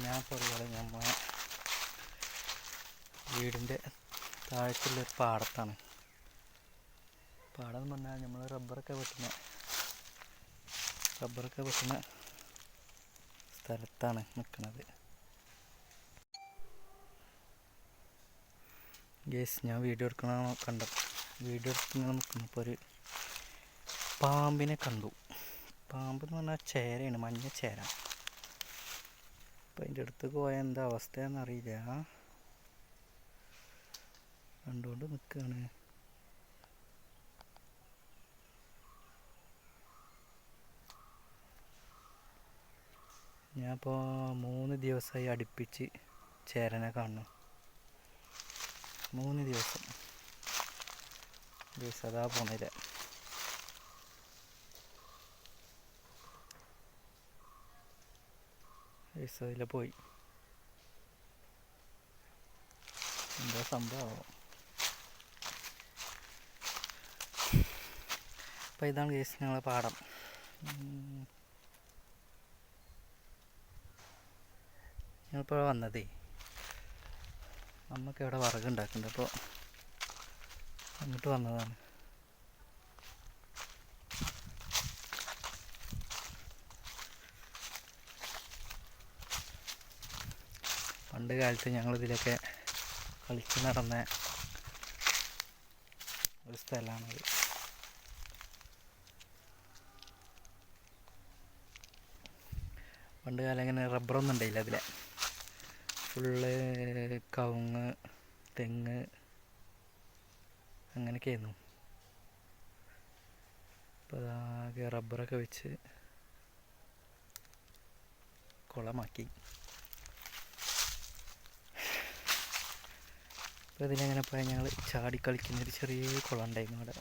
ഞാൻ പറയുകയാണ് നമ്മളെ വീടിൻ്റെ താഴത്തുള്ളൊരു പാടത്താണ്. പാടം എന്ന് പറഞ്ഞാൽ നമ്മൾ റബ്ബറൊക്കെ വെട്ടുന്ന സ്ഥലത്താണ് നിൽക്കുന്നത്. ഗേസ്, ഞാൻ വീഡിയോ എടുക്കുന്ന നിൽക്കുന്നപ്പോൾ ഒരു പാമ്പിനെ കണ്ടു. പാമ്പ് എന്ന് പറഞ്ഞാൽ ചേരയാണ്, മഞ്ഞ ചേര. അപ്പം അതിൻ്റെ അടുത്ത് പോയാൽ എന്താ അവസ്ഥയെന്നറിയില്ല. കണ്ടുകൊണ്ട് നിൽക്കുകയാണ്. ഞാനിപ്പോൾ 3 ദിവസമായി അടുപ്പിച്ച് ചേരനെ കാണുന്നു. 3 ദിവസം അതാ പോണില്ല. അതിൽ പോയി എന്താ സംഭവം. അപ്പോൾ ഇതാണ് കേസ് ഞങ്ങളെ പാടം. ഞങ്ങളിപ്പോൾ വന്നതേ അമ്മക്ക് ഇവിടെ വിറകുണ്ടാക്കുന്നുണ്ട്, അപ്പോൾ അങ്ങോട്ട് വന്നതാണ്. പണ്ട് കാലത്ത് ഞങ്ങളിതിലൊക്കെ കളിച്ച് നടന്ന ഒരു സ്ഥലമാണത്. പണ്ട് കാലം ഇങ്ങനെ റബ്ബറൊന്നും ഉണ്ടായില്ല. അതിലെ ഫുള്ള് കവുങ്ങ്, തെങ്ങ് അങ്ങനെയൊക്കെയായിരുന്നു. അപ്പോൾ അതാകെ റബ്ബറൊക്കെ വെച്ച് കുളമാക്കി. അപ്പോൾ ഇതിലെങ്ങനെ പോയാൽ ഞങ്ങൾ ചാടി കളിക്കുന്നൊരു ചെറിയ കുളം ഉണ്ടായിരുന്നു അവിടെ.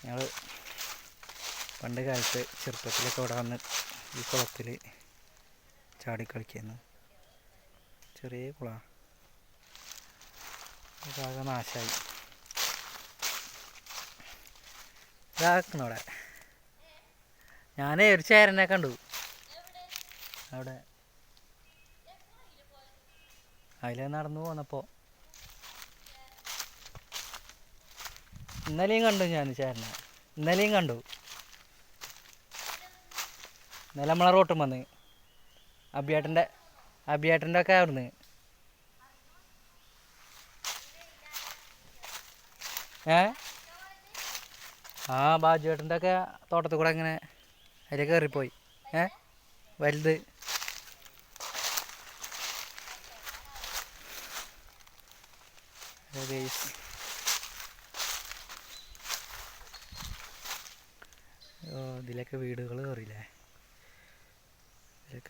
ഞങ്ങൾ പണ്ട് കാലത്ത് ചെറുപ്പത്തിലൊക്കെ ഇവിടെ വന്ന് ഈ കുളത്തിൽ ചാടി കളിക്കുന്നു. ചെറിയ കുളമാണ്, ഇതാകെ നാശമായി. ഇതാക്കണം അവിടെ. ഞാനേ ഒരു ചേരനെ കണ്ടു അവിടെ. അതിൽ നടന്നു പോന്നപ്പോൾ ഇന്നലെയും കണ്ടു ഞാൻ ചേരനെ. ഇന്നലെ നമ്മളെ റോട്ടും വന്ന് അബിയേട്ടൻ്റെ ഒക്കെ അവിടുന്ന്. ബാജുവേട്ടൻ്റെ ഒക്കെ തോട്ടത്തിൽ കൂടെ ഇങ്ങനെ അതിൽ കയറിപ്പോയി. വലുത് ഇതിലൊക്കെ വീടുകൾ കയറിയില്ലേ.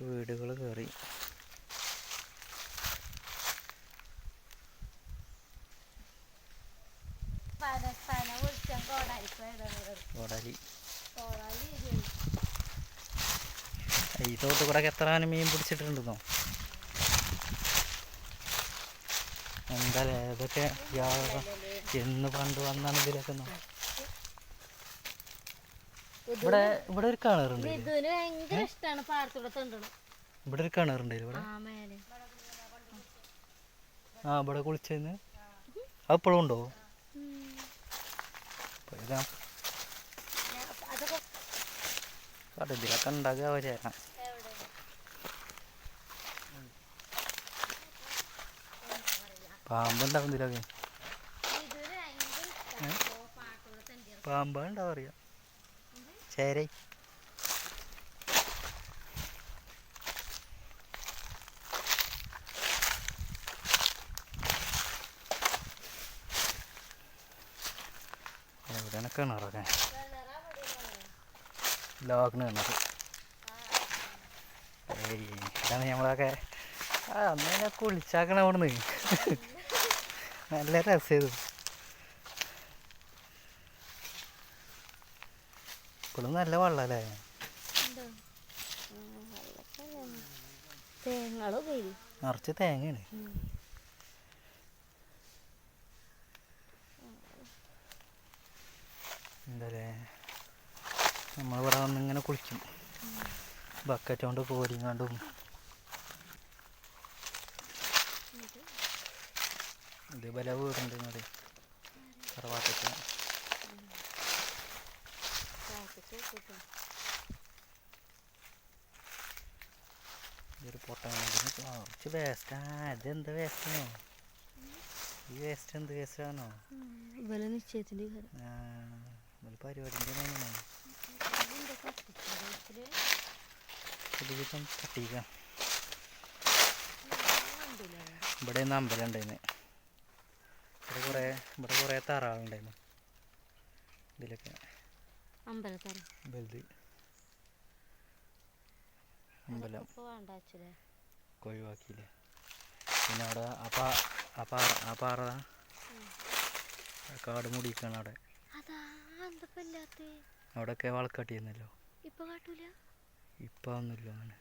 വീടുകൾ കയറി. ഈ തോട്ട് കൂടെ എത്ര മീൻ പിടിച്ചിട്ടുണ്ടെന്നോ. എന്തായാലും ഇതൊക്കെ എന്ന് പണ്ട് വന്നാണ് ഇതിലൊക്കെ. ഇവിടെ ഒരു കിണറുണ്ട്. ഇവിടെ ഒരു കിണറുണ്ട്. ഇവിടെ കുളിച്ചെന്ന് അപ്പോഴും ഉണ്ടോ? ഇതിലൊക്കെ ഉണ്ടാകുക ചേരാൻ. പാമ്പുണ്ടാവും ഇതിലൊക്കെ. പാമ്പുണ്ടാവും അറിയാം. ചേരേ എവിടെയാണ് കിണറൊക്കെ? ലോക്കിന് കിണർ. ഇതാണ് നമ്മളൊക്കെ അന്നേനെ കുളിച്ചാക്കണ അവിടുന്ന്. നല്ല രസം. ഇപ്പോഴും നല്ല വെള്ളമല്ലേ? നിറച്ച് തേങ്ങയാണ്. എന്താ നമ്മളിവിടെ വന്നിങ്ങനെ കുളിക്കും, ബക്കറ്റ് കൊണ്ട് കോരിങ്ങാണ്ടും. ഇതേപോലെ വീടുണ്ട് ഇങ്ങോട്ട് തറവാട്ടൊക്കെ. ഇതൊരു പൊട്ടൻ കുറച്ച് വേസ്റ്റാ. ഇതെന്ത് വേസ്റ്റാണോ ഈ വേസ്റ്റ്? എന്ത് വേസ്റ്റാണോ? നിശ്ചയത്തിൻ്റെ പരിപാടിൻ്റെ കട്ടിക്ക. ഇവിടെ നിന്ന് അമ്പലം ഉണ്ടായിരുന്നു. ഇവിടെ കുറേ താറാളുണ്ടായിരുന്നു ഇതിലൊക്കെ. വലുത് അമ്പലം ഒഴിവാക്കിയില്ലേ. പിന്നെ അവിടെ ആ പാറ കാട് മൂടിയിരിക്കുകയാണ് അവിടെ. അവിടെയൊക്കെ വളക്കാട്ടിയിരുന്നല്ലോ. ഇപ്പം ഒന്നുമില്ല. അങ്ങനെ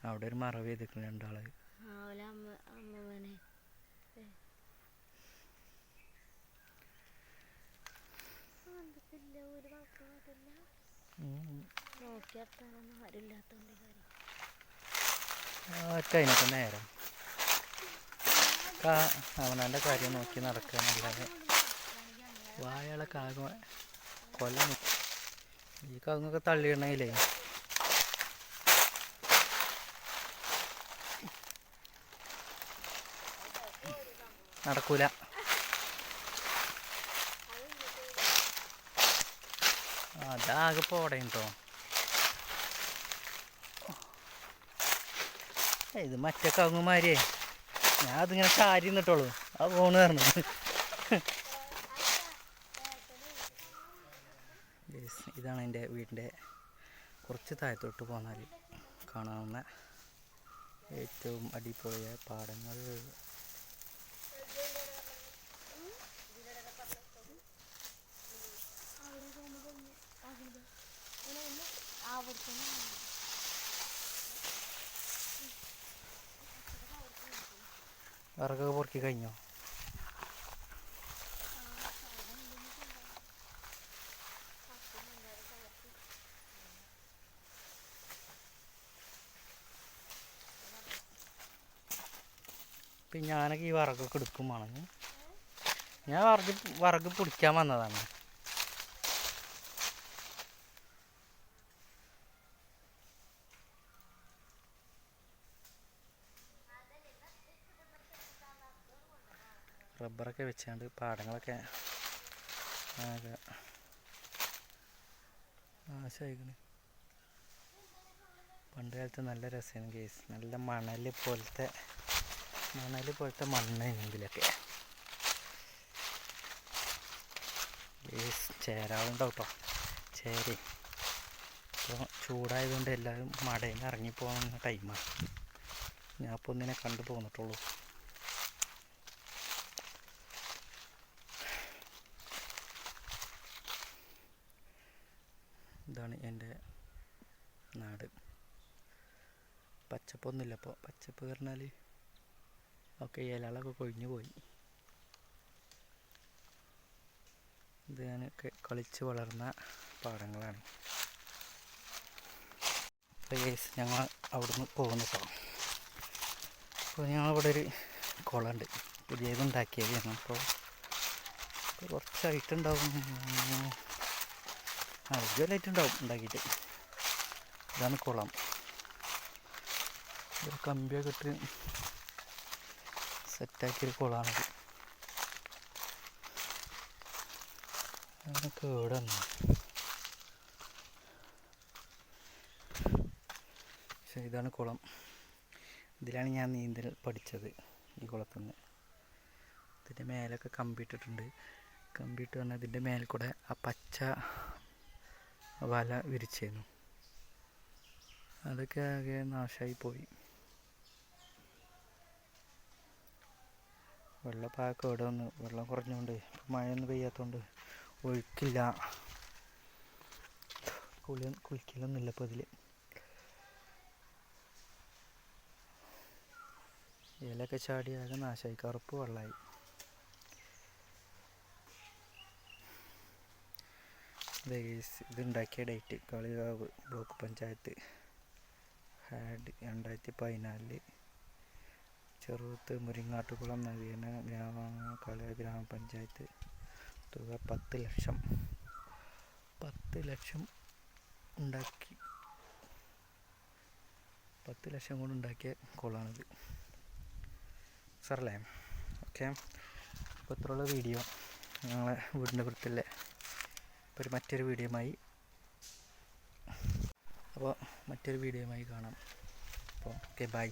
അവിടെ ഒരു മറവ് ചെയ്തിരിക്കുന്നു രണ്ടാള്. അതിനൊക്കെ നേരം അവനാൻ്റെ കാര്യം നോക്കി നടക്കുക എന്നല്ലാതെ വാഴകളൊക്കെ ആകെ കൊല നിൽക്കും. ഈ കവുങ്ങൊക്കെ തള്ളിയിടണമെങ്കിലേ നടക്കൂല. അതാകെ പോടയും കേട്ടോ. ഇത് മറ്റേ കവുങ്ങുമാരിയേ, ഞാൻ അതിങ്ങനെ ചാരി നിന്നിട്ടുള്ളൂ. ആ ഫോണ് പറഞ്ഞത്. ഇതാണ് എൻ്റെ വീടിൻ്റെ കുറച്ച് താഴത്തോട്ട് പോന്നാൽ കാണാവുന്ന ഏറ്റവും അടിപൊളിയായ പാടങ്ങൾ. വിറകൊക്കെ പൊറുക്കി കഴിഞ്ഞോ? ഇപ്പം ഞാനൊക്കെ ഈ വിറകൊക്കെ എടുക്കുമ്പോഴാണ് ഞാൻ വിറക് പിടിക്കാൻ വന്നതാണ്. റബ്ബറൊക്കെ വെച്ചാണ്ട് പാടങ്ങളൊക്കെ ആകെ നാശമായിക്കണ്. പണ്ട് കാലത്ത് നല്ല രസമാണ് കേസ്. നല്ല മണൽ പോലത്തെ മണ്ണായിരുന്നു ഇതിലൊക്കെ. ചേരാളുണ്ടാവും കേട്ടോ, ചേരി. ഇപ്പോൾ ചൂടായതുകൊണ്ട് എല്ലാവരും മടയിൽ നിന്ന് ഇറങ്ങിപ്പോകുന്ന ടൈമാണ്. ഞാൻ ഇപ്പോൾ ഒന്നിനെ കണ്ടു പോന്നിട്ടുള്ളൂ. ഇതാണ് എൻ്റെ നാട്. പച്ചപ്പൊന്നുമില്ല ഇപ്പോൾ. പച്ചപ്പ് പറഞ്ഞാൽ ഒക്കെ ഇലകളൊക്കെ കൊഴിഞ്ഞു പോയി. ഇത് ഞാനൊക്കെ കളിച്ച് വളർന്ന പാടങ്ങളാണ്. അപ്പോൾ ഞങ്ങൾ അവിടുന്ന് പോകുന്നു കേട്ടോ. അപ്പോൾ ഞങ്ങളിവിടെ ഒരു കുളമുണ്ട്, പുതിയതുണ്ടാക്കിയത്. ഞങ്ങളിപ്പോൾ കുറച്ചായിട്ടുണ്ടാവും, അധികമായിട്ടുണ്ടാവും ഉണ്ടാക്കിയിട്ട്. ഇതാണ് കുളം. ഒരു കമ്പിയൊക്കെ ഇട്ട് സെറ്റാക്കിയൊരു കുളമാണിത്. അങ്ങനെ കേടന്നു. പക്ഷേ ഇതാണ് കുളം. ഇതിലാണ് ഞാൻ നീന്തൽ പഠിച്ചത്, ഈ കുളത്തിൽ നിന്ന്. ഇതിൻ്റെ മേലൊക്കെ കമ്പിയിട്ടിട്ടുണ്ട്. കമ്പിയിട്ട് പറഞ്ഞാൽ ഇതിൻ്റെ മേലെ കൂടെ ആ പച്ച വല വിരിച്ചിരുന്നു. അതൊക്കെ ആകെ നാശമായി പോയി. വെള്ളപ്പാകെ കേട് വന്നു. വെള്ളം കുറഞ്ഞുകൊണ്ട്, മഴയൊന്നും പെയ്യാത്തതുകൊണ്ട് ഒഴുക്കില്ല. കുളിക്കലൊന്നുമില്ല ഇപ്പോൾ ഇതിൽ. ഇലയൊക്കെ ചാടി ആകെ നാശമായി, കറുപ്പ് വെള്ളമായി. ഇതുണ്ടാക്കിയ date Kalikavu block panchayat had 2014. ചെറുത്ത് മുരിങ്ങാട്ടുകുളം നവീന കാളികാവ് ഗ്രാമപഞ്ചായത്ത്. തുക 10 ലക്ഷം. 10 ലക്ഷം ഉണ്ടാക്കി 10 ലക്ഷം കൊണ്ട് ഉണ്ടാക്കിയ കുളമാണിത്. സാറല്ലേ? ഓക്കെ, അപ്പോൾ ഇത്രയുള്ള വീഡിയോ ഞങ്ങളെ വീടിൻ്റെ വൃത്തിയിലെ മറ്റൊരു വീഡിയോയുമായി കാണാം. അപ്പോൾ ഓക്കെ, ബൈ.